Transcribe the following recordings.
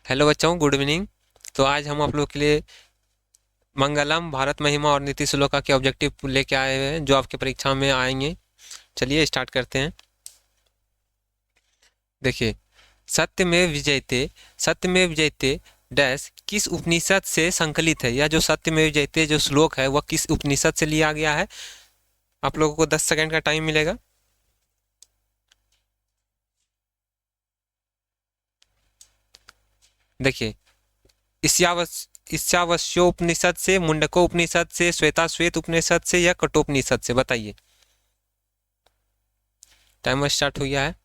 Hello बच्चों, good evening. तो आज हम आप लोग के लिए मंगलम, भारत महिमा और नीति श्लोका के ऑब्जेक्टिव लेके आए हुए हैं जो आपके परीक्षा में आएंगे। चलिए स्टार्ट करते हैं। देखिए, सत्यमेव जयते डैश किस उपनिषद से संकलित है। यह जो सत्यमेव जयते जो श्लोक है वह किस उपनिषद से लिया गया है। आप लोगों को 10 सेकंड का टाइम मिलेगा। देखिए, ईशावास्यो उपनिषद से, मुंडको उपनिषद से, श्वेताश्वेत उपनिषद से या कठोपनिषद से, बताइए। टाइमर स्टार्ट हो गया है।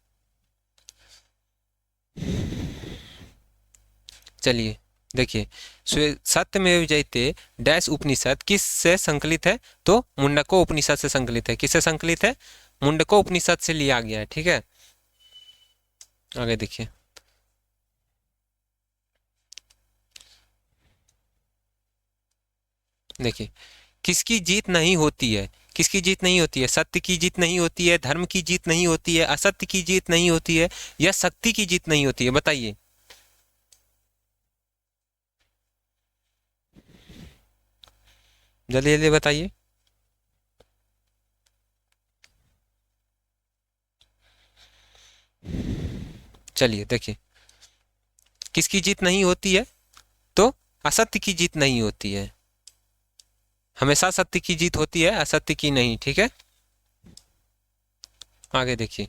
चलिए देखिए, सत्यमेव जयते डैश उपनिषद किस से संकलित है। तो मुंडको उपनिषद से संकलित है। किससे संकलित है? मुंडको उपनिषद से लिया गया है। ठीक है, आगे देखिए। देखिए, किसकी जीत नहीं होती है? किसकी जीत नहीं होती है? सत्य की जीत नहीं होती है, धर्म की जीत नहीं होती है, असत्य की जीत नहीं होती है, या शक्ति की जीत नहीं होती है, बताइए। जल्दी जल्दी बताइए। चलिए देखिए, किसकी जीत नहीं होती है? तो असत्य की जीत नहीं होती है। हमेशा सत्य की जीत होती है, असत्य की नहीं। ठीक है, आगे देखिए।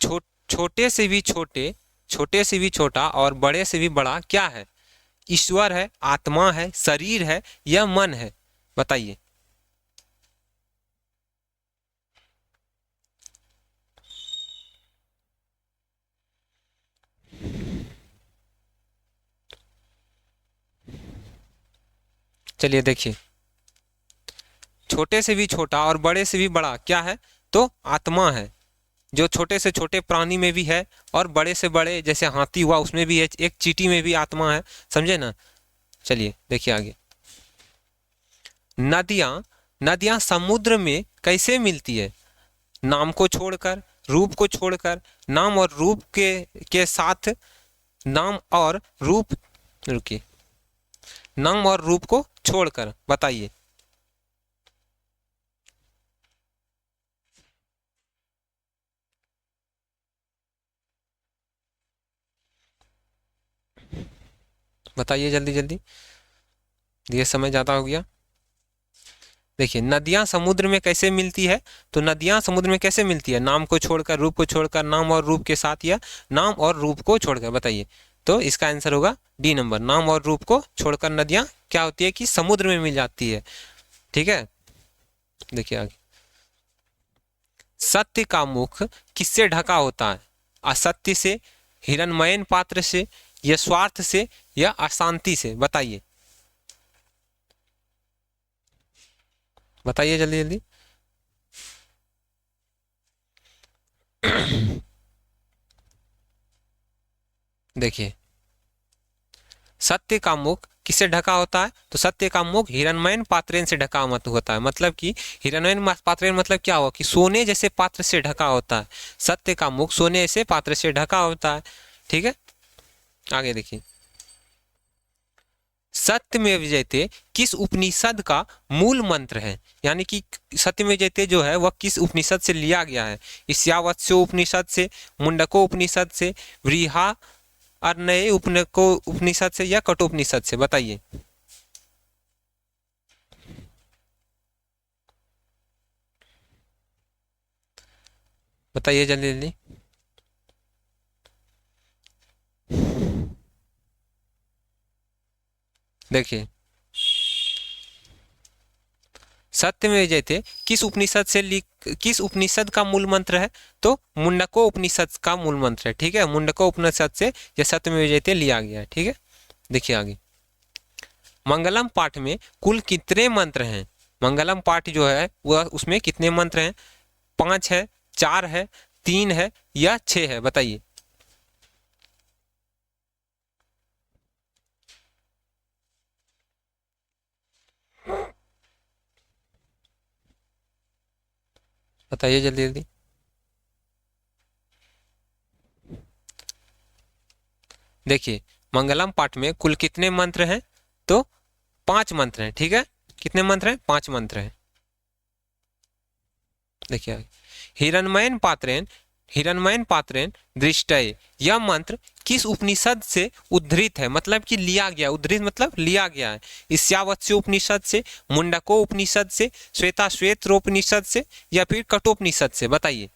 छो, छोटे से भी छोटे, छोटे से भी छोटा और बड़े से भी बड़ा क्या है? ईश्वर है, आत्मा है, शरीर है, या मन है, बताइए। चलिए देखिए, छोटे से भी छोटा और बड़े से भी बड़ा क्या है? तो आत्मा है, जो छोटे से छोटे प्राणी में भी है और बड़े से बड़े जैसे हाथी हुआ उसमें भी है, एक चींटी में भी आत्मा है। समझे ना? चलिए देखिए आगे। नदियां नदियां समुद्र में कैसे मिलती है? नाम को छोड़कर, रूप को छोड़कर, नाम और रूप के साथ, नाम और रूप, रुकिए, नाम और रूप को छोड़कर, बताइए। बताइए जल्दी जल्दी, ये समय ज़्यादा हो गया। देखिए, नदियां समुद्र में कैसे मिलती है? तो नदियां समुद्र में कैसे मिलती है? नाम को छोड़कर, रूप को छोड़कर, नाम और रूप के साथ, या नाम और रूप को छोड़कर, बताइए। तो इसका आंसर होगा डी नंबर, नाम और रूप को छोड़कर नदियां क्या होती है कि समुद्र में मिल जाती है। ठीक है, देखिए आगे। सत्य का मुख किससे ढका होता है? असत्य से, हिरण्मयन पात्र से, या स्वार्थ से, या अशांति से, बताइए। बताइए जल्दी जल्दी। देखिए, सत्य का मुख किससे ढका होता है? तो सत्य का मुख हिरण्मयन पात्रेन से ढका मत होता है। मतलब कि हिरण्मयन पात्रेन मतलब क्या हुआ कि सोने जैसे पात्र से ढका होता है। सत्य का मुख सोने जैसे पात्र से ढका होता है। ठीक है, आगे देखिए। सत्यमेव जयते किस उपनिषद का मूल मंत्र है? यानी कि सत्यमेव जयते जो है वह किस उपनिषद से लिया गया है? ईशावास्यो उपनिषद से, मुंडको उपनिषद से, व्रीहा अर्णय उपनको उपनिषद से, या कठोपनिषद से, बताइए। बताइए जल्दी जल्दी। देखिए, सत्यमेव जयते किस उपनिषद का मूल मंत्र है? तो मुंडको उपनिषद का मूल मंत्र है। ठीक है, मुंडको उपनिषद से यह सत्यमेव जयते लिया गया है। ठीक है, देखिए आगे। मंगलम पाठ में कुल कितने मंत्र हैं? मंगलम पाठ जो है वह उसमें कितने मंत्र हैं? 5 है, 4 है, 3 है, या 6 है, बताइए। बताइए जल्दी जल्दी। देखिए, मंगलम पाठ में कुल कितने मंत्र हैं? तो 5 मंत्र हैं। ठीक है, कितने मंत्र हैं? 5 मंत्र हैं। देखिए हिरण्मयन पात्रेण दृष्टये, यह मंत्र किस उपनिषद से उद्धृत है? मतलब कि लिया गया, उद्धृत मतलब लिया गया है। ईशावास्य उपनिषद से, मुंडको उपनिषद से, श्वेताश्वेतरोपनिषद से, या फिर कठोपनिषद से? बताइए,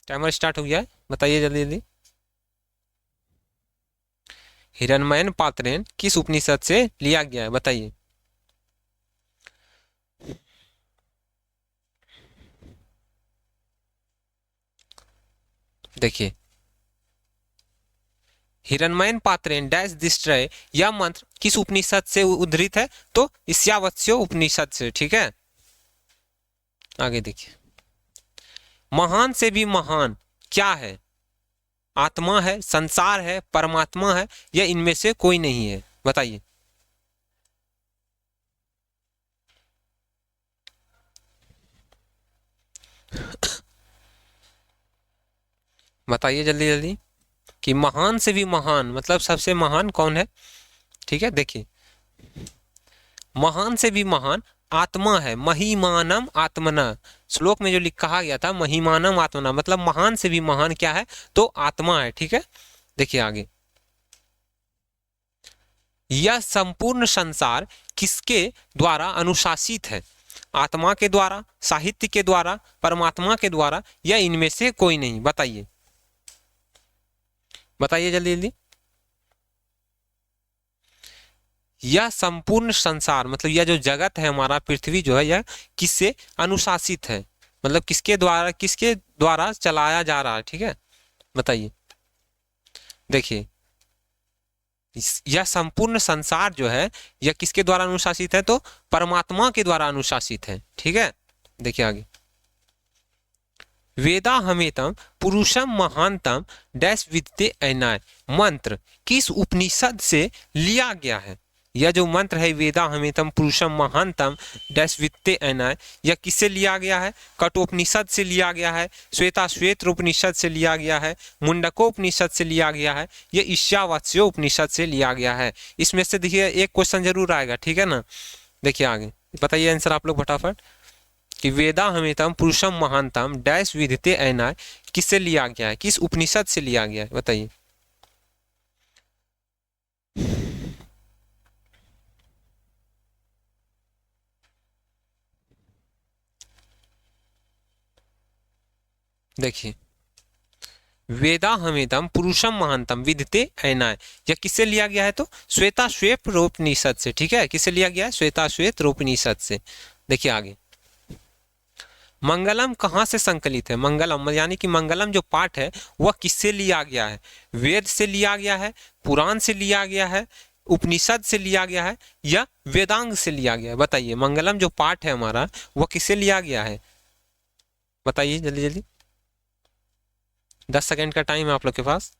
टाइमर स्टार्ट हो गया है, बताइए जल्दी जल्दी। हिरण्मयन पात्रेण किस उपनिषद से लिया गया है? बताइए। देखिए हिरण्मयन पात्रेण डैश दिष्ट्रय, यह मंत्र किस उपनिषद से उद्धृत है? तो ईशावास्यो उपनिषद से। ठीक है, आगे देखिए, महान से भी महान क्या है? आत्मा है, संसार है, परमात्मा है, या इनमें से कोई नहीं है? बताइए। बताइए जल्दी जल्दी कि महान से भी महान मतलब सबसे महान कौन है? ठीक है, देखिए महान से भी महान आत्मा है, महिमानम आत्मना। श्लोक में जो कहा गया था महिमानम आत्मना, मतलब महान से भी महान क्या है? तो आत्मा है। ठीक है, देखिए आगे, यह संपूर्ण संसार किसके द्वारा अनुशासित है? आत्मा के द्वारा, साहित्य के द्वारा, परमात्मा के द्वारा, या इनमें से कोई नहीं? बताइए, बताइए जल्दी जल्दी। यह संपूर्ण संसार मतलब यह जो जगत है हमारा, पृथ्वी जो है, यह किससे अनुशासित है? मतलब किसके द्वारा चलाया जा रहा है? ठीक है, बताइए। देखिए यह संपूर्ण संसार जो है यह किसके द्वारा अनुशासित है? तो परमात्मा के द्वारा अनुशासित है। ठीक है, देखिए आगे, वेदा हमेतम पुरुषम महानतम डैश विद्ये ऐनाय, मंत्र किस उपनिषद से लिया गया है? यह जो मंत्र है वेदा हमेतम पुरुषम महानतम डैश विद्ये ऐनाय, यह किससे लिया गया है? कठोपनिषद से लिया गया है, श्वेताश्वेतरोपनिषद से लिया गया है, मुंडकोपनिषद से लिया गया है, यह ईशावास्यो उपनिषद से लिया गया है। इसमें से देखिए एक क्वेश्चन जरूर आएगा। ठीक है ना, देखिए आगे बताइए आंसर आप लोग फटाफट कि वेदा हमेतम पुरुषम महानतम डैश विदिते ऐनाय किससे लिया गया है? किस उपनिषद से लिया गया है? बताइए। देखिए वेदा हमेतम पुरुषम महानतम विदिते ऐनाय, यह किससे लिया गया है? तो श्वेताश्वेतरोपनिषद से। ठीक है, किससे लिया गया है? श्वेताश्वेतरोपनिषद से। देखिए आगे, मंगलम कहाँ से संकलित है? मंगलम यानी कि मंगलम जो पाठ है वह किससे लिया गया है? वेद से लिया गया है, पुराण से लिया गया है, उपनिषद से लिया गया है, या वेदांग से लिया गया है? बताइए, मंगलम जो पाठ है हमारा वह किससे लिया गया है? बताइए जल्दी जल्दी, 10 सेकंड का टाइम है आप लोग के पास।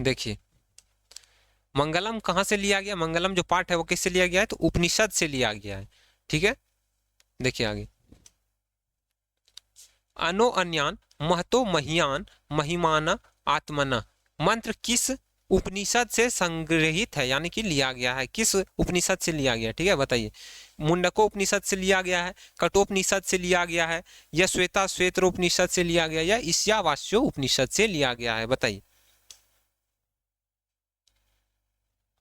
देखिए मंगलम कहाँ से लिया गया? मंगलम जो पाठ है वो किससे लिया गया है? तो उपनिषद से लिया गया है। ठीक है, देखिए आगे, अनो अन्यान महतो महियान महिमाना आत्मना, मंत्र किस उपनिषद से संग्रहित है यानी कि लिया गया है? किस उपनिषद से लिया गया? ठीक है, बताइए। मुंडको उपनिषद से लिया गया है, कठोपनिषद से लिया गया है, या श्वेताश्वेतरोपनिषद से लिया गया, या ईशावास्यो उपनिषद से लिया गया है? बताइए।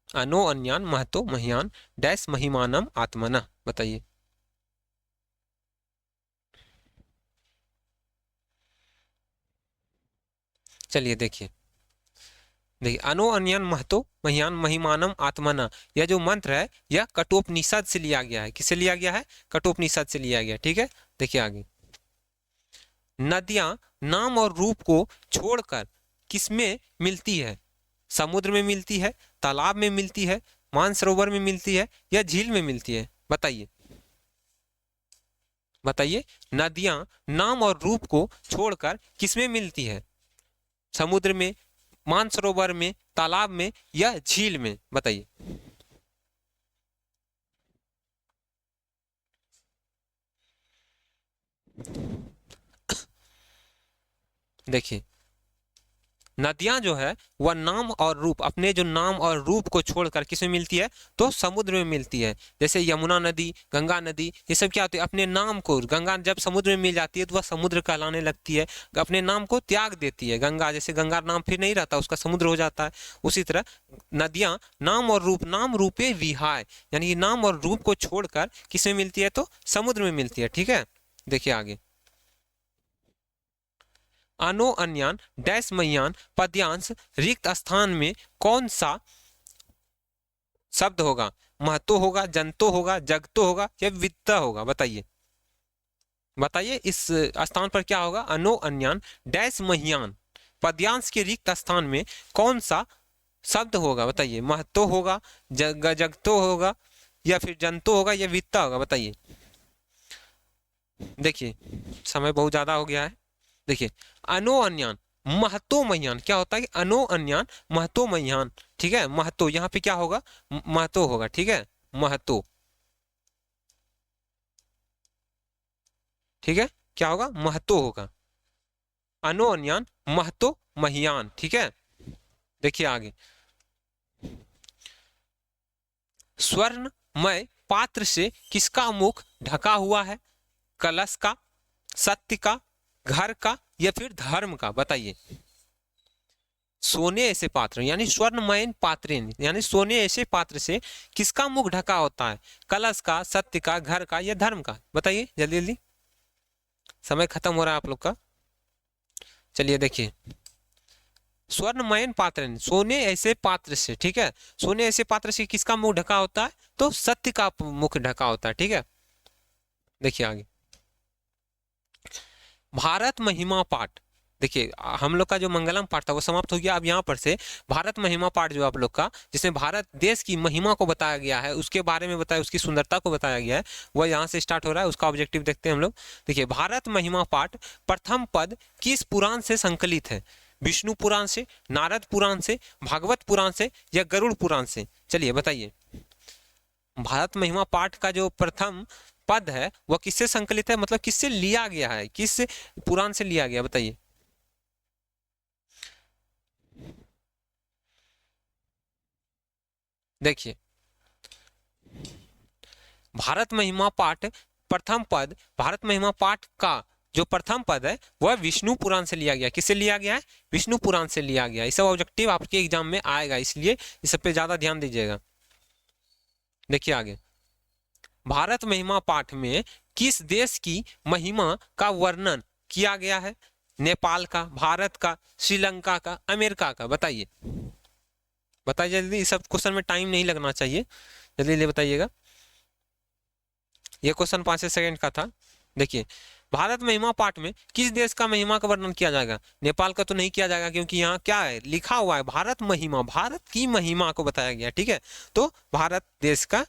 अनो अन्यान महतो महियान डैश महिमानम आत्मना, बताइए। चलिए देखिए, देखिए अनो अन्यन महतो महियान महिमानम आत्मना, यह जो मंत्र है यह कठोपनिषद से लिया गया है। किससे लिया गया है? कठोपनिषद से लिया गया। ठीक है, देखिए आगे, नदियां नाम और रूप को छोड़कर किसमें मिलती है? समुद्र में मिलती है, तालाब में मिलती है, मानसरोवर में मिलती है, या झील में मिलती है? बताइए, बताइए। नदियां नाम और रूप को छोड़कर किसमें मिलती है? समुद्र में, मानसरोवर में, तालाब में, या झील में? बताइए। देखिए नदियां जो है वह नाम और रूप, अपने जो नाम और रूप को छोड़कर किसमें मिलती है, तो समुद्र में मिलती है। जैसे यमुना नदी, गंगा नदी, ये सब क्या होती है, अपने नाम को, गंगा जब समुद्र में मिल जाती है तो वह समुद्र कहलाने लगती है, अपने नाम को त्याग देती है। गंगा जैसे गंगा नाम फिर नहीं रहता, उसका समुद्र हो जाता है। उसी तरह नदियां नाम और रूप, नाम रूपे विहाय, यानी कि नाम और रूप को छोड़कर किसमें मिलती है, तो समुद्र में मिलती है। ठीक है, देखिए आगे, अनो अन्यान डैश मह्यान पद्यांश रिक्त स्थान में कौन सा शब्द होगा, महतो होगा, जनतो होगा, जगतो होगा या वित्ता होगा, बताइए। बताइए इस स्थान पर क्या होगा, अनो अन्यान डैश मह्यान पद्यांश के रिक्त स्थान में कौन सा शब्द होगा, बताइए। महतो होगा, जगतो होगा या फिर जनतो होगा या वित्ता होगा, बताइए। देखिए समय बहुत ज्यादा हो गया है। देखिए अनो अन्यान महतो मह्यान, क्या होता है कि अनो अन्यान महतो मह्यान, ठीक है। महतो यहाँ पे क्या होगा, महतो होगा, ठीक है, महतो, ठीक है, क्या होगा, महतो होगा। अनो अन्यान महतो मह्यान, ठीक है। देखिए आगे, स्वर्णमय पात्र से किसका मुख ढका हुआ है, कलश का, सत्य का, घर का या फिर धर्म का, बताइए। सोने ऐसे पात्र यानी स्वर्णमय पात्र, यानी सोने ऐसे पात्र से किसका मुख ढका होता है, कलश का, सत्य का, घर का या धर्म का, बताइए जल्दी जल्दी, समय खत्म हो रहा है आप लोग का। चलिए देखिए, स्वर्णमय पात्र सोने ऐसे पात्र से, ठीक है, सोने ऐसे पात्र से किसका मुख ढका होता है, तो सत्य का मुख ढका होता है, ठीक है। देखिए आगे, भारत महिमा पाठ, देखिए हम लोग का जो मंगलम पाठ था वो समाप्त हो गया। अब यहाँ पर से भारत महिमा पाठ जो आप लोग का, जिसमें भारत देश की महिमा को बताया गया है, उसके बारे में बताया, उसकी सुंदरता को बताया गया है, वह यहाँ से स्टार्ट हो रहा है। उसका ऑब्जेक्टिव देखते हैं हम लोग। देखिए भारत महिमा पाठ प्रथम पद किस पुराण से संकलित है, विष्णु पुराण से, नारद पुराण से, भागवत पुराण से या गरुड़ पुराण से, चलिए बताइए। भारत महिमा पाठ का जो प्रथम पद है वह किससे संकलित है, मतलब किससे लिया गया है, किस पुराण से लिया गया, बताइए। देखिए भारत महिमा पाठ प्रथम पद, भारत महिमा पाठ का जो प्रथम पद है वह विष्णु पुराण से लिया गया। किससे लिया गया है, विष्णु पुराण से लिया गया। इस सब ऑब्जेक्टिव आपके एग्जाम में आएगा, इसलिए इस सब पे ज्यादा ध्यान दीजिएगा। देखिए आगे, भारत महिमा पाठ में किस देश की महिमा का वर्णन किया गया है, नेपाल का, भारत का, श्रीलंका का, अमेरिका का, बताइए। बताइए जल्दी, इस सब क्वेश्चन में टाइम नहीं लगना चाहिए, जल्दी जल्दी बताइएगा। ये क्वेश्चन 5 सेकंड का था। देखिए भारत महिमा पाठ में किस देश का महिमा का वर्णन किया जाएगा, नेपाल का तो नहीं किया जाएगा, क्योंकि यहाँ क्या है लिखा हुआ है, भारत महिमा, भारत की महिमा को बताया गया, ठीक है। तो भारत देश का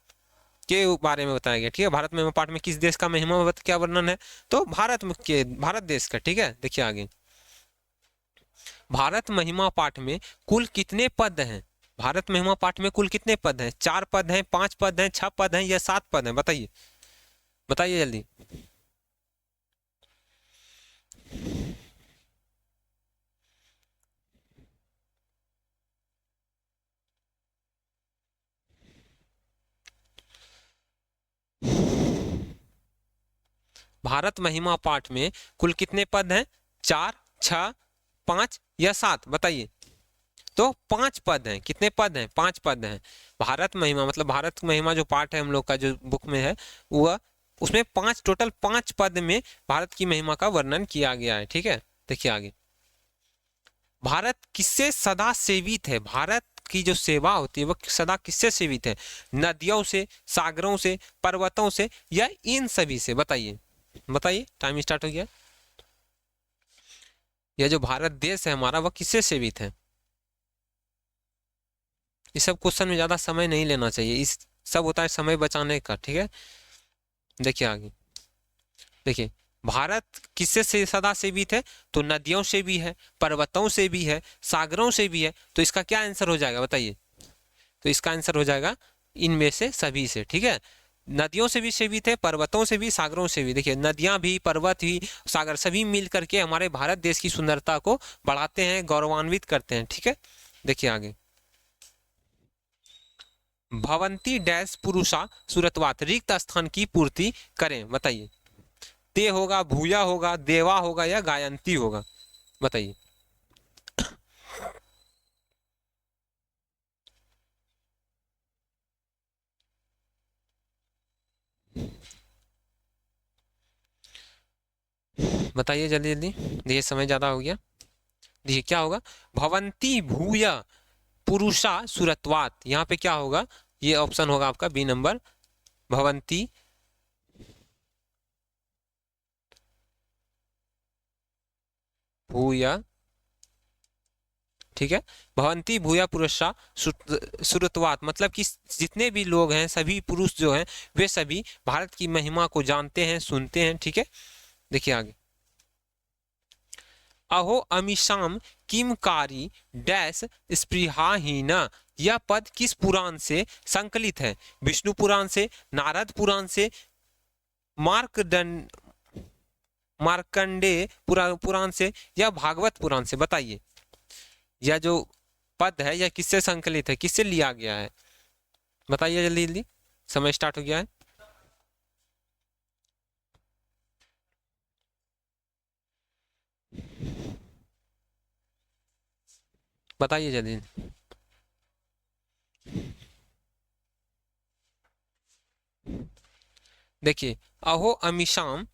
के बारे में बताया गया, ठीक है। भारत महिमा पाठ में किस देश का महिमा क्या वर्णन है, तो भारत के, भारत देश का, ठीक है। देखिए आगे, भारत महिमा पाठ में कुल कितने पद हैं, भारत महिमा पाठ में कुल कितने पद हैं, 4 पद हैं, 5 पद हैं, 6 पद हैं या 7 पद हैं, बताइए। बताइए जल्दी। भारत महिमा पाठ में कुल कितने पद हैं, 4, 6, 5 या 7, बताइए। तो 5 पद हैं, कितने पद हैं, 5 पद हैं। भारत महिमा मतलब भारत महिमा जो पाठ है हम लोग का जो बुक में है, वह उसमें 5 टोटल 5 पद में भारत की महिमा का वर्णन किया गया है, ठीक है। देखिए आगे, भारत किससे सदा सेवित है, भारत की जो सेवा होती है वह सदा किससे सेवित है, नदियों से, सागरों से, पर्वतों से या इन सभी से, बताइए। बताइए, टाइम स्टार्ट हो गया। यह जो भारत देश है हमारा वह किससे सेवित है, इस सब क्वेश्चन में ज्यादा समय नहीं लेना चाहिए, इस सब होता है समय बचाने का, ठीक है। देखिए आगे, देखिए भारत किससे से सदा सेवित है, तो नदियों से भी है, पर्वतों से भी है, सागरों से भी है। तो इसका क्या आंसर हो जाएगा, बताइए। तो इसका आंसर हो जाएगा इनमें से सभी से, ठीक है। नदियों से भी सेवित है, पर्वतों से भी, सागरों से भी। देखिए नदियां भी, पर्वत भी, सागर सभी मिल करके हमारे भारत देश की सुंदरता को बढ़ाते हैं, गौरवान्वित करते हैं। ठीक है, देखिए आगे। भवंती डैश पुरुषा सुरतवात, रिक्त स्थान की पूर्ति करें, बताइए। ते होगा, भूया होगा, देवा होगा या गायंती होगा, बताइए। बताइए जल्दी जल्दी, देखिए समय ज्यादा हो गया। देखिए क्या होगा, भवंती भूया पुरुषा सुरत्वात, यहाँ पे क्या होगा, ये ऑप्शन होगा आपका बी नंबर, भवंती भूया। ठीक है, भवंती भूया पुरुषा सुरत्वात, मतलब कि जितने भी लोग हैं, सभी पुरुष जो हैं, वे सभी भारत की महिमा को जानते हैं, सुनते हैं। ठीक है, देखिए आगे। अहो अमीशाम किमकारी डैश स्पृहाहीन, यह पद किस पुराण से संकलित है? विष्णु पुराण से, नारद पुराण से, मार्कंड मार्कंडेय पुराण से या भागवत पुराण से, बताइए। यह जो पद है यह किससे संकलित है, किससे लिया गया है, बताइए जल्दी जल्दी, समय स्टार्ट हो गया है। बताइए जल्दी। देखिए, अहो अमीशाम,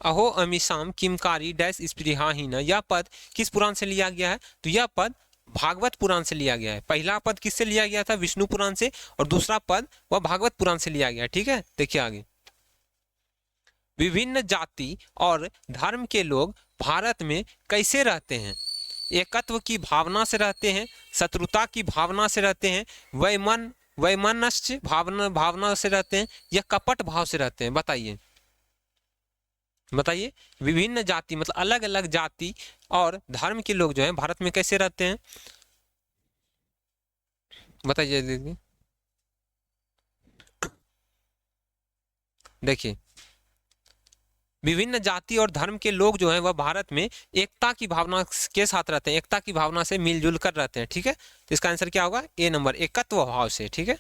अहो अमीशाम किमकारी डैश स्पृहाहीन, यह पद किस पुराण से लिया गया है? तो यह पद भागवत पुराण से लिया गया है। पहला पद किससे लिया गया था? विष्णु पुराण से, और दूसरा पद वह भागवत पुराण से लिया गया। ठीक है, देखिए आगे। विभिन्न जाति और धर्म के लोग भारत में कैसे रहते हैं? एकत्व की भावना से रहते हैं, शत्रुता की भावना से रहते हैं, वैमनस्य भावना से रहते हैं, या कपट भाव से रहते हैं, बताइए। बताइए, विभिन्न जाति मतलब अलग अलग जाति और धर्म के लोग जो हैं भारत में कैसे रहते हैं, बताइए दीदी। देखिए, विभिन्न जाति और धर्म के लोग जो हैं वह भारत में एकता की भावना के साथ रहते हैं, एकता की भावना से मिलजुल कर रहते हैं। ठीक है, तो इसका आंसर क्या होगा? ए नंबर, एकत्व भाव से। ठीक है,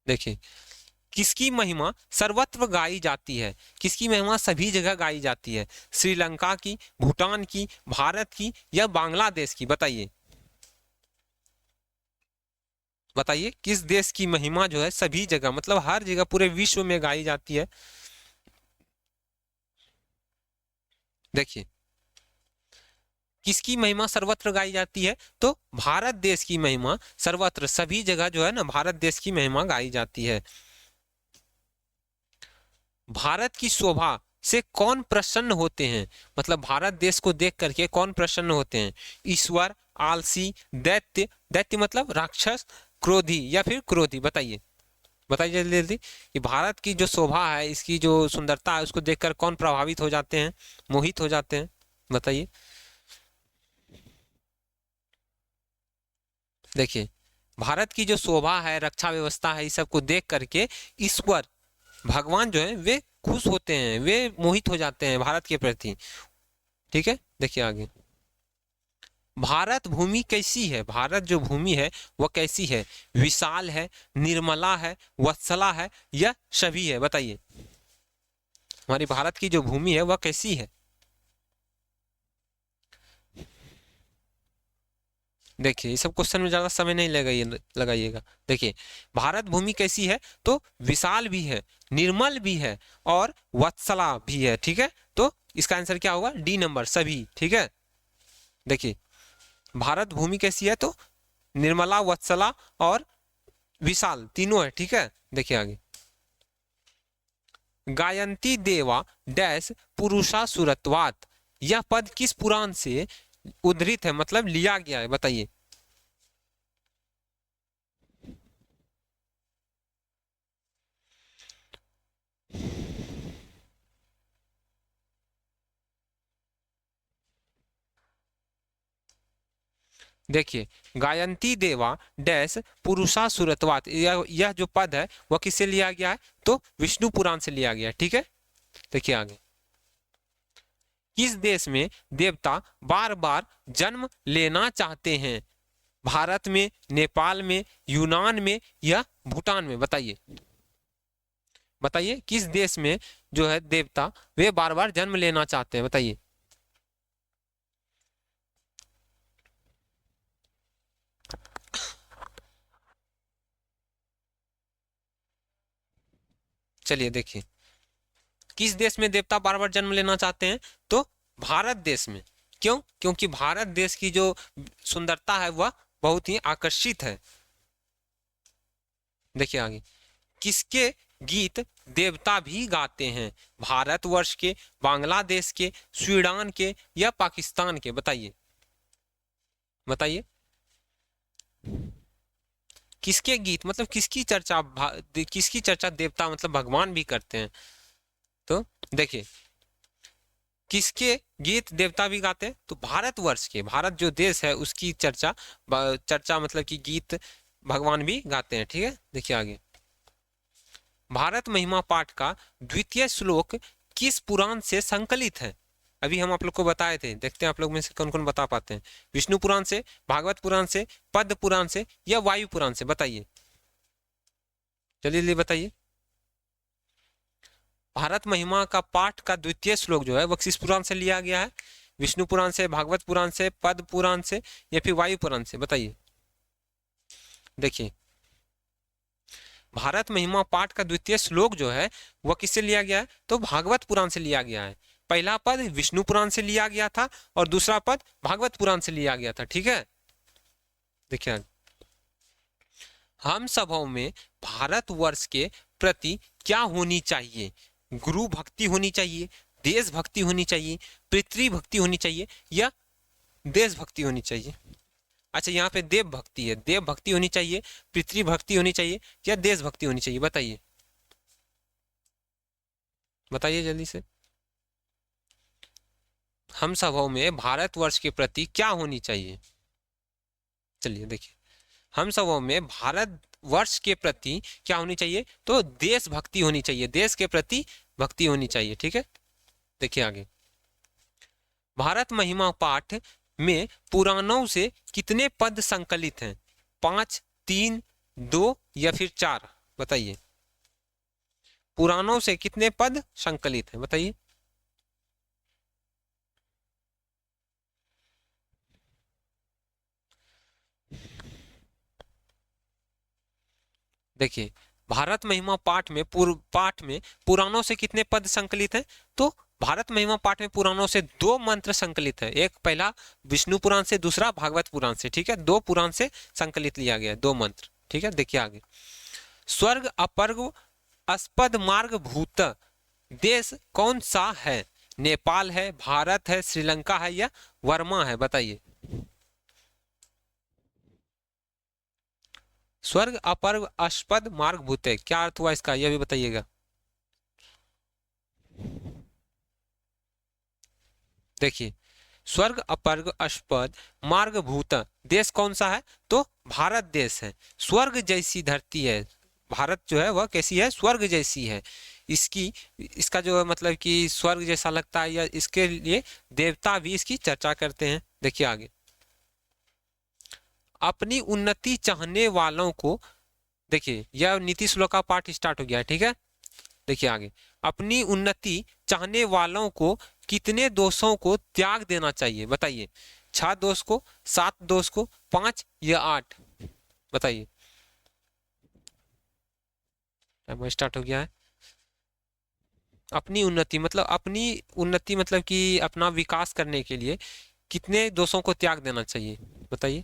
देखिए, किसकी महिमा सर्वत्र गाई जाती है? किसकी महिमा सभी जगह गाई जाती है? श्रीलंका की, भूटान की, भारत की या बांग्लादेश की, बताइए। बताइए किस देश की महिमा जो है सभी जगह मतलब हर जगह पूरे विश्व में गाई जाती है? देखिए, किसकी महिमा सर्वत्र गाई जाती है? तो भारत देश की महिमा सर्वत्र, सभी जगह जो है ना, भारत देश की महिमा गाई जाती है। भारत की शोभा से कौन प्रसन्न होते हैं? मतलब भारत देश को देख करके कौन प्रसन्न होते हैं? ईश्वर, आलसी, दैत्य, दैत्य मतलब राक्षस, क्रोधी या फिर क्रोधी, बताइए। बताइए जल्दी जल्दी कि भारत की जो शोभा है, इसकी जो सुंदरता है, उसको देखकर कौन प्रभावित हो जाते हैं, मोहित हो जाते हैं, बताइए। देखिए, भारत की जो शोभा है, रक्षा व्यवस्था है, इस सब को देख करके ईश्वर, भगवान जो है वे खुश होते हैं, वे मोहित हो जाते हैं भारत के प्रति। ठीक है, देखिए आगे। भारत भूमि कैसी है? भारत जो भूमि है वह कैसी है? विशाल है, निर्मला है, वत्सला है या सभी है, बताइए। हमारी भारत की जो भूमि है वह कैसी है? देखिए, ये सब क्वेश्चन में ज़्यादा समय नहीं लगाइएगा। देखिए, भारत भूमि कैसी है? तो विशाल भी है, निर्मल भी है और वत्सला भी है। ठीक है, तो इसका आंसर क्या होगा? डी नंबर, सभी। ठीक है, देखिए, भारत भूमि कैसी है? तो निर्मला, वत्सला और विशाल, तीनों है। ठीक है, देखिए आगे। गायंती देवा डैश पुरुषा सुरत्वात, यह पद किस पुराण से उद्धृत है, मतलब लिया गया है, बताइए। देखिए, गायंती देवा डैश पुरुषा सुरतवात, यह जो पद है वह किससे लिया गया है? तो विष्णु पुराण से लिया गया है। ठीक है, देखिए आगे। किस देश में देवता बार बार जन्म लेना चाहते हैं? भारत में, नेपाल में, यूनान में या भूटान में? बताइए, बताइए किस देश में जो है देवता वे बार बार जन्म लेना चाहते हैं? बताइए। चलिए देखिए, किस देश में देवता बार बार जन्म लेना चाहते हैं? तो भारत देश में। क्यों? क्योंकि भारत देश की जो सुंदरता है वह बहुत ही आकर्षित है। देखिए आगे, किसके गीत देवता भी गाते हैं? भारतवर्ष के, बांग्लादेश के, स्वीडन के या पाकिस्तान के? बताइए, बताइए किसके गीत मतलब किसकी चर्चा देवता मतलब भगवान भी करते हैं? तो देखिए, किसके गीत देवता भी गाते हैं? तो भारतवर्ष के, भारत जो देश है उसकी चर्चा मतलब कि गीत भगवान भी गाते हैं। ठीक है, देखिए आगे। भारत महिमा पाठ का द्वितीय श्लोक किस पुराण से संकलित है? अभी हम आप लोग को बताए थे, देखते हैं आप लोग में से कौन कौन बता पाते हैं। विष्णु पुराण से, भागवत पुराण से, पद्म पुराण से या वायु पुराण से? बताइए, जल्दी जल्दी बताइए। भारत महिमा का पाठ का द्वितीय श्लोक जो है वह किस पुराण से लिया गया है? विष्णु पुराण से, भागवत पुराण से, पद्म पुराण से या फिर वायु पुराण से? बताइए। देखिए, भारत महिमा पाठ का द्वितीय श्लोक जो है वह किससे लिया गया है? तो भागवत पुराण से लिया गया है। पहला पद विष्णु पुराण से लिया गया था और दूसरा पद भागवत पुराण से लिया गया था। ठीक है, देखिए, हम सभाओं में भारतवर्ष के प्रति क्या होनी चाहिए? गुरु भक्ति होनी चाहिए, देशभक्ति होनी चाहिए, पितृभक्ति होनी चाहिए या देशभक्ति होनी चाहिए? अच्छा, यहाँ पे देव भक्ति है, देव भक्ति होनी चाहिए, पितृभक्ति होनी चाहिए या देशभक्ति होनी चाहिए? बताइए, बताइए जल्दी से। हम सभाओं में भारतवर्ष के प्रति क्या होनी चाहिए? चलिए देखिए, हम सभाओं में भारत वर्ष के प्रति क्या होनी चाहिए? तो देशभक्ति होनी चाहिए, देश के प्रति भक्ति होनी चाहिए। ठीक है, देखिए आगे। भारत महिमा पाठ में पुराणों से कितने पद संकलित हैं? 5, 3, 2 या फिर 4? बताइए, पुराणों से कितने पद संकलित हैं? बताइए। देखिए, भारत महिमा पाठ में पुराणों से कितने पद संकलित हैं? तो भारत महिमा पाठ में पुराणों से 2 मंत्र संकलित है, एक पहला विष्णु पुराण से, दूसरा भागवत पुराण से। ठीक है, 2 पुराण से संकलित लिया गया है, 2 मंत्र। ठीक है, देखिए आगे। स्वर्ग अपर्ग अस्पद मार्ग भूत देश कौन सा है? नेपाल है, भारत है, श्रीलंका है या वर्मा है? बताइए। स्वर्ग अपर्ग अस्पद मार्ग भूत है, क्या अर्थ हुआ इसका? यह भी बताइएगा। देखिए, स्वर्ग अपर्ग अस्पद मार्ग भूत देश कौन सा है? तो भारत देश है। स्वर्ग जैसी धरती है, भारत जो है वह कैसी है? स्वर्ग जैसी है। इसका जो है मतलब कि स्वर्ग जैसा लगता है, या इसके लिए देवता भी इसकी चर्चा करते हैं। देखिए आगे। अपनी उन्नति चाहने वालों को, देखिए यह नीति श्लोक का पाठ स्टार्ट हो गया है। ठीक है, देखिए आगे। अपनी उन्नति चाहने वालों को कितने दोषों को त्याग देना चाहिए? बताइए। 6 दोष को, 7 दोष को, 5 या 8? बताइए, टाइम स्टार्ट हो गया है। अपनी उन्नति मतलब कि अपना विकास करने के लिए कितने दोषों को त्याग देना चाहिए? बताइए,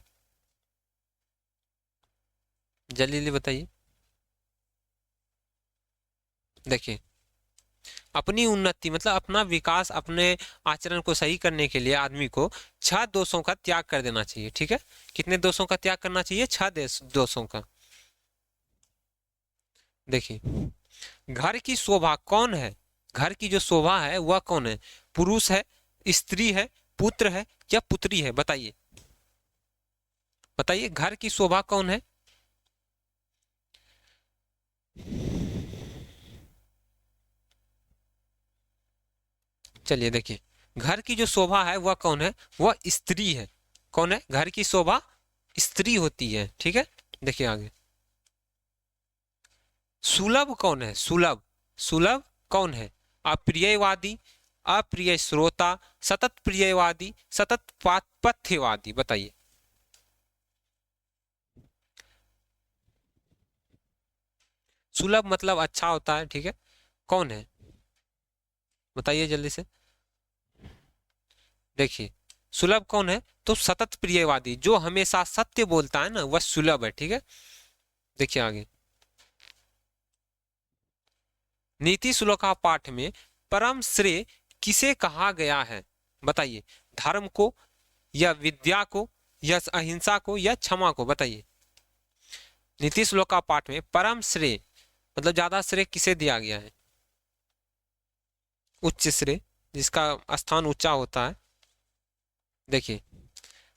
जल्दी जल्दी बताइए। देखिए, अपनी उन्नति मतलब अपना विकास, अपने आचरण को सही करने के लिए आदमी को 6 दोषों का त्याग कर देना चाहिए। ठीक है, कितने दोषों का त्याग करना चाहिए? 6 दोषों का। देखिए, घर की शोभा कौन है? घर की जो शोभा है वह कौन है? पुरुष है, स्त्री है, पुत्र है या पुत्री है? बताइए। बताइए घर की शोभा कौन है? चलिए देखिए, घर की जो शोभा है वह कौन है? वह स्त्री है। कौन है? घर की शोभा स्त्री होती है। ठीक है, देखिए आगे। सुलभ कौन है? सुलभ, सुलभ कौन है? अप्रियवादी, अप्रिय श्रोता, सतत प्रियवादी, सतत पथ्यवादी। बताइए। सुलभ मतलब अच्छा होता है, ठीक है। कौन है? बताइए जल्दी से। देखिए, सुलभ कौन है? तो सतत प्रियवादी, जो हमेशा सत्य बोलता है ना, वह सुलभ है। ठीक है, देखिए आगे। नीति श्लोका पाठ में परम श्रेय किसे कहा गया है? बताइए। धर्म को, या विद्या को, या अहिंसा को, या क्षमा को? बताइए। नीति श्लोका पाठ में परम श्रेय मतलब ज्यादा श्रेय किसे दिया गया है? उच्च श्रेय, जिसका स्थान ऊंचा होता है। देखिए,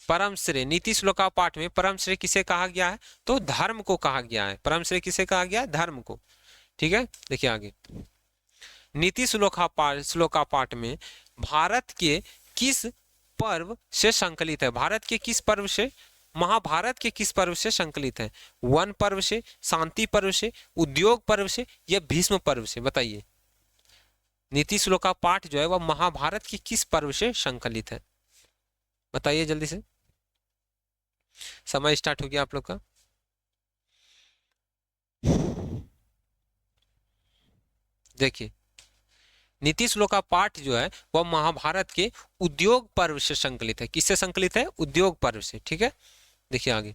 परम श्रेय, नीति श्लोका पाठ में परम श्रेय किसे कहा गया है? तो धर्म को कहा गया है। परम श्रेय किसे कहा गया है? धर्म को। ठीक है, देखिए आगे। नीति श्लोका पाठ में भारत के किस पर्व से संकलित है? भारत के किस पर्व से? महाभारत के किस पर्व से संकलित है? वन पर्व से, शांति पर्व से, उद्योग पर्व से, या भीष्म पर्व से? बताइए। नीति श्लोका पाठ जो है वह महाभारत के किस पर्व से संकलित है? बताइए जल्दी से। समय स्टार्ट हो गया आप लोग का। देखिए, नीति श्लोका पाठ जो है वह महाभारत के उद्योग पर्व से संकलित है। किससे संकलित है? उद्योग पर्व से। ठीक है, देखिए आगे।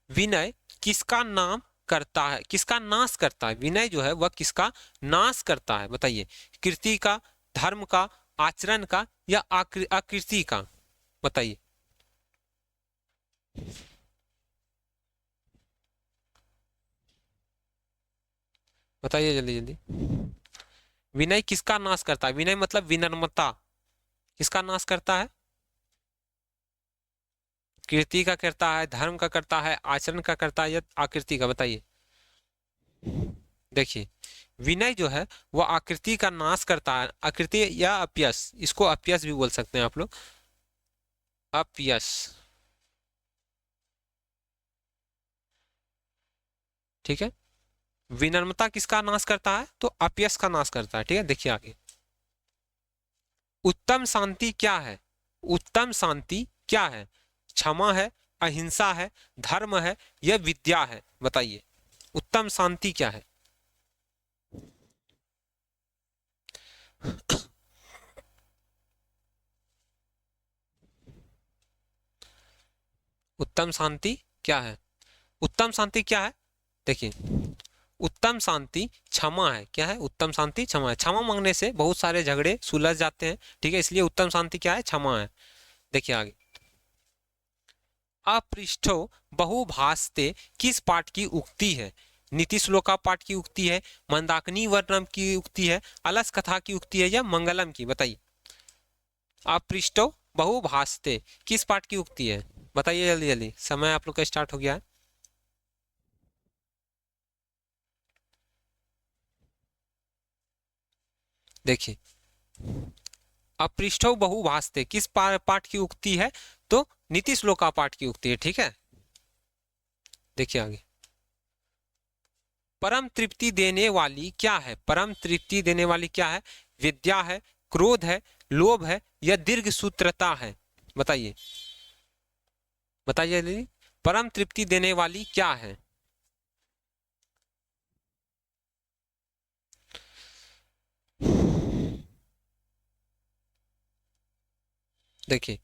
विनय किसका नाम करता है, किसका नाश करता है? विनय जो है वह किसका नाश करता है? बताइए। कीर्ति का, धर्म का, आचरण का, या आकृति का? बताइए। बताइए जल्दी जल्दी। विनय किसका नाश करता है? विनय मतलब विनम्रता, किसका नाश करता है? कीर्ति का करता है, धर्म का करता है, आचरण का करता है, या आकृति का? बताइए। देखिए, विनय जो है वह आकृति का नाश करता है। आकृति या अपयश, इसको अपयश भी बोल सकते हैं आप लोग, अपयश। ठीक है, विनम्रता किसका नाश करता है? तो अपयश का नाश करता है। ठीक है, देखिए आगे। उत्तम शांति क्या है? उत्तम शांति क्या है? क्षमा है, अहिंसा है, धर्म है, या विद्या है? बताइए। उत्तम शांति क्या है? उत्तम शांति क्या है? उत्तम शांति क्या है? देखिए, उत्तम शांति क्षमा है। क्या है? उत्तम शांति क्षमा है। क्षमा मांगने से बहुत सारे झगड़े सुलझ जाते हैं। ठीक है, इसलिए उत्तम शांति क्या है? क्षमा है। देखिए आगे। अपृष्ठो बहुभाषते किस पाठ की उक्ति है? नीति श्लोका पाठ की उक्ति है, मंदाकिनी वर्णम की उक्ति है, अलस कथा की उक्ति है, या मंगलम की? बताइए। अपृष्ठो बहुभाषते किस पाठ की उक्ति है? बताइए जल्दी जल्दी, समय आप लोग का स्टार्ट हो गया है। देखिए, अपृष्ठो बहुभाषते किस पाठ की उक्ति है? तो नीति श्लोका पाठ की उक्ति है। ठीक है, देखिए आगे। परम तृप्ति देने वाली क्या है? परम तृप्ति देने वाली क्या है? विद्या है, क्रोध है, लोभ है, या दीर्घ सूत्रता है? बताइए। बताइए दीदी, परम तृप्ति देने वाली क्या है? देखिए,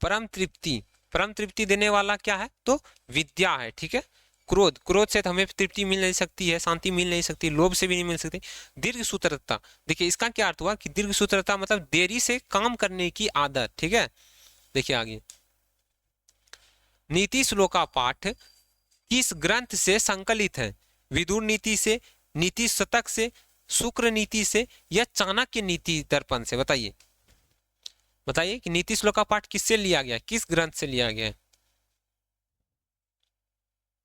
परम तृप्ति देने वाला क्या है? तो विद्या है। ठीक है, क्रोध, क्रोध से तो हमें तृप्ति मिल नहीं सकती है, शांति मिल नहीं सकती, लोभ से भी नहीं मिल सकती। दीर्घ सूत्रता, देखिए इसका क्या अर्थ हुआ कि दीर्घ सूत्रता मतलब देरी से काम करने की आदत। ठीक है, देखिए आगे। नीति श्लोका पाठ किस ग्रंथ से संकलित है? विदुर नीति से, नीति शतक से, शुक्र नीति से, या चाणक्य नीति दर्पण से? बताइए। बताइए कि नीति श्लोका पाठ किससे लिया गया, किस ग्रंथ से लिया गया है?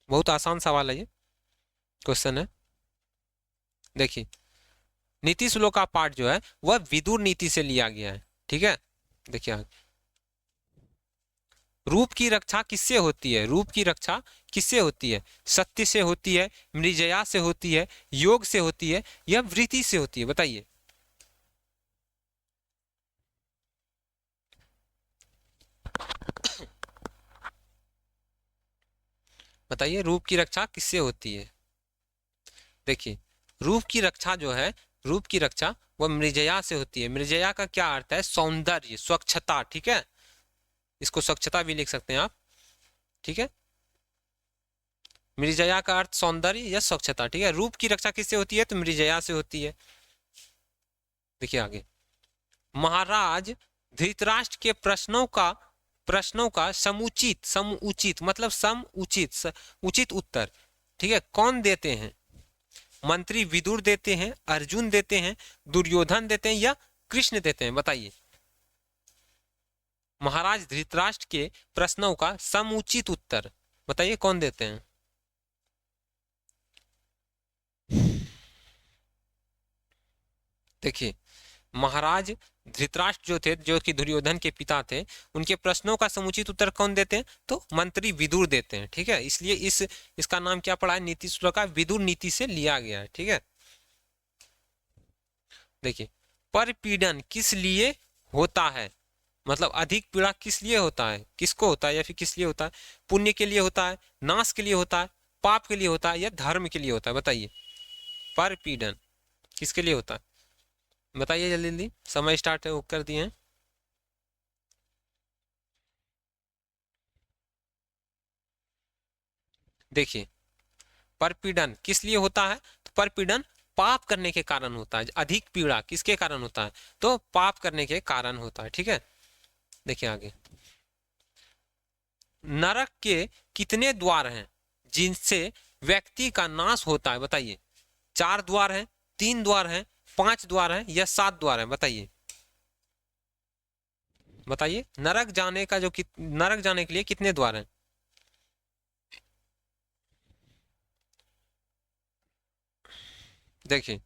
बहुत आसान सवाल है ये, क्वेश्चन है। देखिए नीति श्लोक का पाठ जो है वह विदुर नीति से लिया गया है, ठीक है। देखिए आगे, रूप की रक्षा किससे होती है? रूप की रक्षा किससे होती है? सत्य से होती है, मृजया से होती है, योग से होती है, या वृत्ति से होती है? बताइए। बताइए रूप की रक्षा किससे होती है? देखिए रूप की रक्षा जो है, रूप की रक्षा वह मृजया से होती है। मृजया का क्या अर्थ है? सौंदर्य, स्वच्छता, ठीक है। इसको स्वच्छता भी लिख सकते हैं आप, ठीक है। मृजया का अर्थ सौंदर्य या स्वच्छता, ठीक है। रूप की रक्षा किससे होती है? तो मृजया से होती है। देखिए आगे, महाराज धृतराष्ट्र के प्रश्नों का समुचित समुचित मतलब समुचित उचित उत्तर, ठीक है, कौन देते हैं? मंत्री विदुर देते हैं, अर्जुन देते हैं, दुर्योधन देते हैं, या कृष्ण देते हैं? बताइए। महाराज धृतराष्ट्र के प्रश्नों का समुचित उत्तर बताइए कौन देते हैं? देखिए महाराज धृतराष्ट्र जो थे, जो कि दुर्योधन के पिता थे, उनके प्रश्नों का समुचित उत्तर कौन देते हैं? तो मंत्री विदुर देते हैं, ठीक है। इसलिए इसका नाम क्या पड़ा है? नीति श्लोक का विदुर नीति से लिया गया है, ठीक है। देखिए परपीड़न किस लिए होता है? मतलब अधिक पीड़ा किस लिए होता है? किसको होता है या फिर किस लिए होता है? पुण्य के लिए होता है, नाश के लिए होता है, पाप के लिए होता है, या धर्म के लिए होता है? बताइए। परपीड़न किसके लिए होता है? बताइए जल्दी जल्दी, समय स्टार्ट कर दिए हैं। देखिए परपीड़न किस लिए होता है? तो परपीड़न पाप करने के कारण होता है। अधिक पीड़ा किसके कारण होता है? तो पाप करने के कारण होता है, ठीक है। देखिए आगे, नरक के कितने द्वार हैं जिनसे व्यक्ति का नाश होता है? बताइए। 4 द्वार हैं, 3 द्वार हैं, 5 द्वार हैं, या 7 द्वार हैं? बताइए। बताइए नरक जाने का नरक जाने के लिए कितने द्वार हैं? देखिए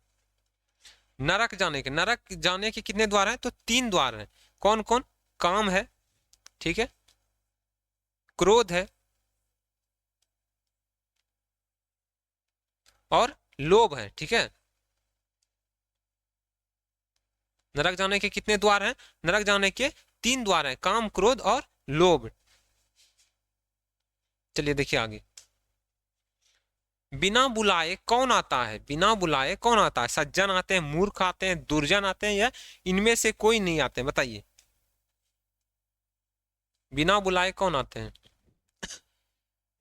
नरक जाने के कितने द्वार हैं? तो 3 द्वार हैं। कौन कौन? काम है, ठीक है, क्रोध है, और लोभ है, ठीक है। नरक जाने के कितने द्वार हैं? नरक जाने के 3 द्वार हैं, काम, क्रोध और लोभ। चलिए देखिए आगे, बिना बुलाए कौन आता है? बिना बुलाए कौन आता है? सज्जन आते हैं, मूर्ख आते हैं, दुर्जन आते हैं, या इनमें से कोई नहीं आते? बताइए। बिना बुलाए कौन आते हैं?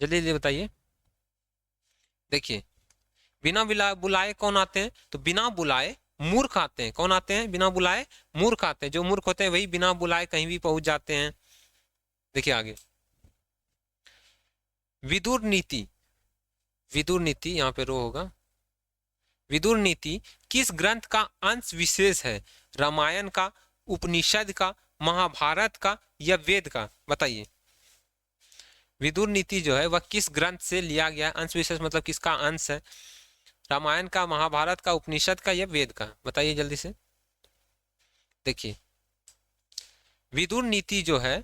जल्दी जल्दी बताइए। देखिए बिना बुलाए कौन आते हैं? तो बिना बुलाए मूर्ख आते हैं। कौन आते हैं? बिना बुलाए मूर्ख आते हैं। जो मूर्ख होते हैं वही बिना बुलाए कहीं भी पहुंच जाते हैं। देखिए आगे, विदुर नीति, विदुर नीति यहाँ पे रो होगा। विदुर नीति किस ग्रंथ का अंश विशेष है? रामायण का, उपनिषद का, महाभारत का, या वेद का? बताइए। विदुर नीति जो है वह किस ग्रंथ से लिया गया है? अंश विशेष मतलब किसका अंश है? रामायण का, महाभारत का, उपनिषद का, या वेद का? बताइए जल्दी से। देखिए विदुर नीति जो है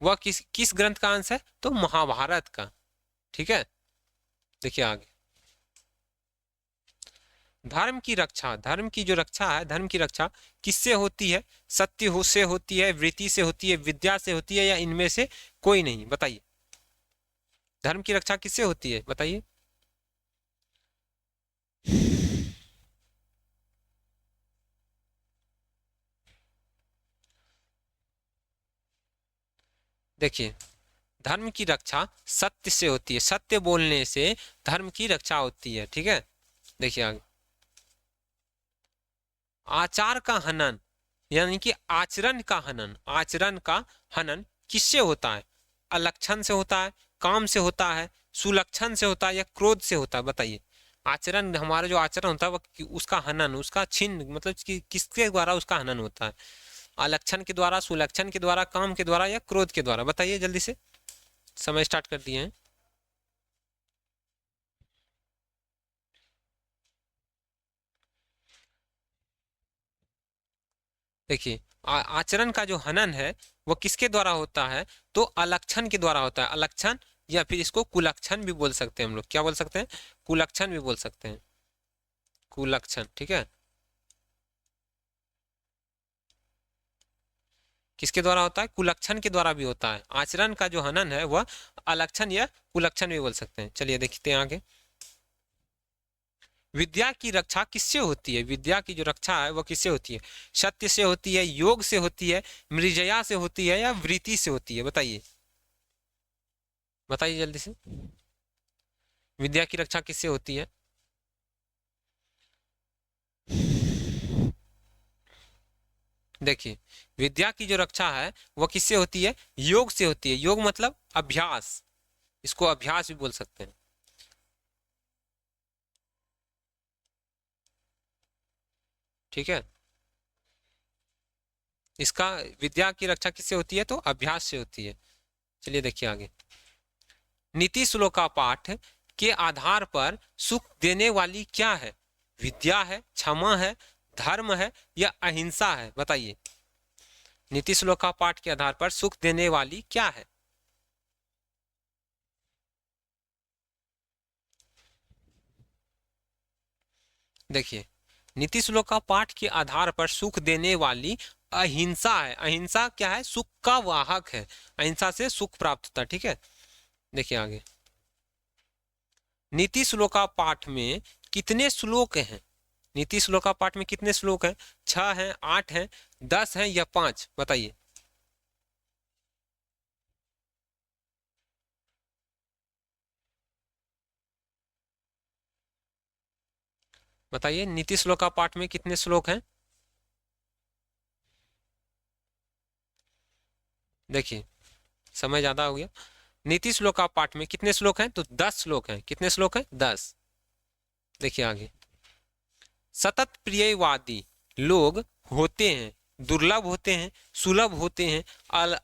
वह किस किस ग्रंथ का अंश है? तो महाभारत का, ठीक है। देखिए आगे, धर्म की रक्षा, धर्म की जो रक्षा है, धर्म की रक्षा किससे होती है? सत्य हो से होती है, वृत्ति से होती है, विद्या से होती है, या इनमें से कोई नहीं? बताइए। धर्म की रक्षा किससे होती है? बताइए। देखिए धर्म की रक्षा सत्य से होती है। सत्य बोलने से धर्म की रक्षा होती है, ठीक है। देखिए आगे, आचार का हनन यानी कि आचरण का हनन, आचरण का हनन किससे होता है? अलक्षण से होता है, काम से होता है, सुलक्षण से होता है, या क्रोध से होता है? बताइए। आचरण, हमारा जो आचरण होता है वह उसका हनन, उसका छिन्न मतलब कि किसके द्वारा उसका हनन होता है? अलक्षण के द्वारा, सुलक्षण के द्वारा, काम के द्वारा, या क्रोध के द्वारा? बताइए जल्दी से, समय स्टार्ट कर दिए हैं। देखिए आचरण का जो हनन है वो किसके द्वारा होता है, तो अलक्षण के द्वारा होता है। अलक्षण या फिर इसको कुलक्षण भी बोल सकते हैं हम लोग। क्या बोल सकते हैं, कुलक्षण भी बोल सकते हैं, कुलक्षण। ठीक है, किसके द्वारा होता है, कुलक्षण के द्वारा भी होता है। आचरण का जो हनन है वह अलक्षण या कुलक्षण भी बोल सकते हैं। चलिए देखते हैं आगे। विद्या की रक्षा किससे होती है, विद्या की जो रक्षा है वह किससे होती है, सत्य से होती है, योग से होती है, मृजया से होती है, या वृत्ति से होती है, बताइए बताइए जल्दी से। विद्या की रक्षा किससे होती है, देखिए विद्या की जो रक्षा है वह किससे होती है, योग से होती है। योग मतलब अभ्यास, इसको अभ्यास भी बोल सकते हैं। ठीक है, इसका विद्या की रक्षा किससे होती है, तो अभ्यास से होती है। चलिए देखिए आगे। नीति श्लोक का पाठ के आधार पर सुख देने वाली क्या है, विद्या है, क्षमा है, धर्म है, या अहिंसा है, बताइए। नीति श्लोक का पाठ के आधार पर सुख देने वाली क्या है, देखिए नीति श्लोक का पाठ के आधार पर सुख देने वाली अहिंसा है। अहिंसा क्या है, सुख का वाहक है, अहिंसा से सुख प्राप्त होता है। ठीक है, देखिए आगे। नीति श्लोक का पाठ में कितने श्लोक हैं, नीति श्लोक का पाठ में कितने श्लोक हैं, 6 हैं, 8 हैं, 10 हैं, या 5, बताइए। बताइए नीति श्लोक का पाठ में कितने श्लोक हैं, देखिए समय ज्यादा हो गया। नीति श्लोक का पाठ में कितने श्लोक हैं, तो 10 श्लोक हैं। कितने श्लोक हैं, 10। देखिए आगे। सतत प्रियवादी लोग होते हैं, दुर्लभ होते हैं, सुलभ होते हैं,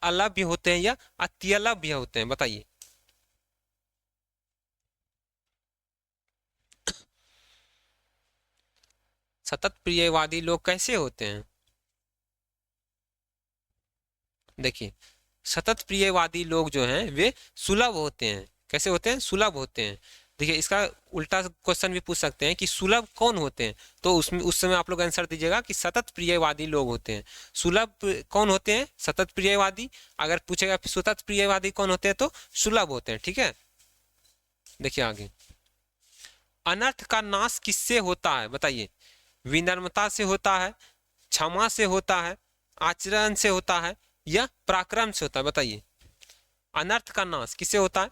अलभ्य होते हैं, या अत्यलभ्य होते हैं, बताइए। सतत प्रियवादी लोग कैसे होते हैं, देखिए सतत प्रियवादी लोग जो हैं वे सुलभ होते हैं। कैसे होते हैं, सुलभ होते हैं। देखिए इसका उल्टा क्वेश्चन भी पूछ सकते हैं कि सुलभ कौन होते हैं, तो उसमें उस समय आप लोग आंसर दीजिएगा कि सतत प्रियवादी लोग होते हैं। सुलभ कौन होते हैं, सतत प्रियवादी। अगर पूछेगा सतत प्रियवादी कौन होते हैं, तो सुलभ होते हैं। ठीक है, देखिए आगे। अनर्थ का नाश किससे होता है, बताइए। विनम्रता से होता है, क्षमा से होता है, आचरण से होता है, या पराक्रम से होता है, बताइए। अनर्थ का नाश किससे होता है,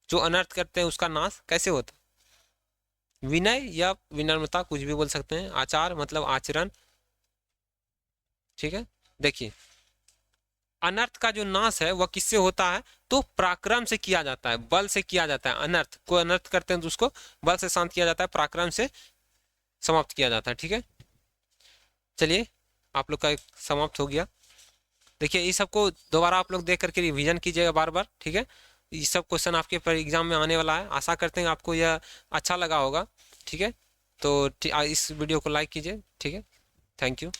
जो अनर्थ करते हैं उसका नाश कैसे होता है, विनय या विनम्रता, कुछ भी बोल सकते हैं। आचार मतलब आचरण। ठीक है, देखिए अनर्थ का जो नाश है वह किससे होता है, तो पराक्रम से किया जाता है, बल से किया जाता है। अनर्थ को अनर्थ करते हैं तो उसको बल से शांत किया जाता है, पराक्रम से समाप्त किया जाता है। ठीक है, चलिए आप लोग का समाप्त हो गया। देखिए ये सबको दोबारा आप लोग देख करके रिवीजन कीजिएगा बार बार। ठीक है, ये सब क्वेश्चन आपके पर एग्जाम में आने वाला है। आशा करते हैं आपको यह अच्छा लगा होगा। ठीक है, तो इस वीडियो को लाइक कीजिए। ठीक है, थैंक यू।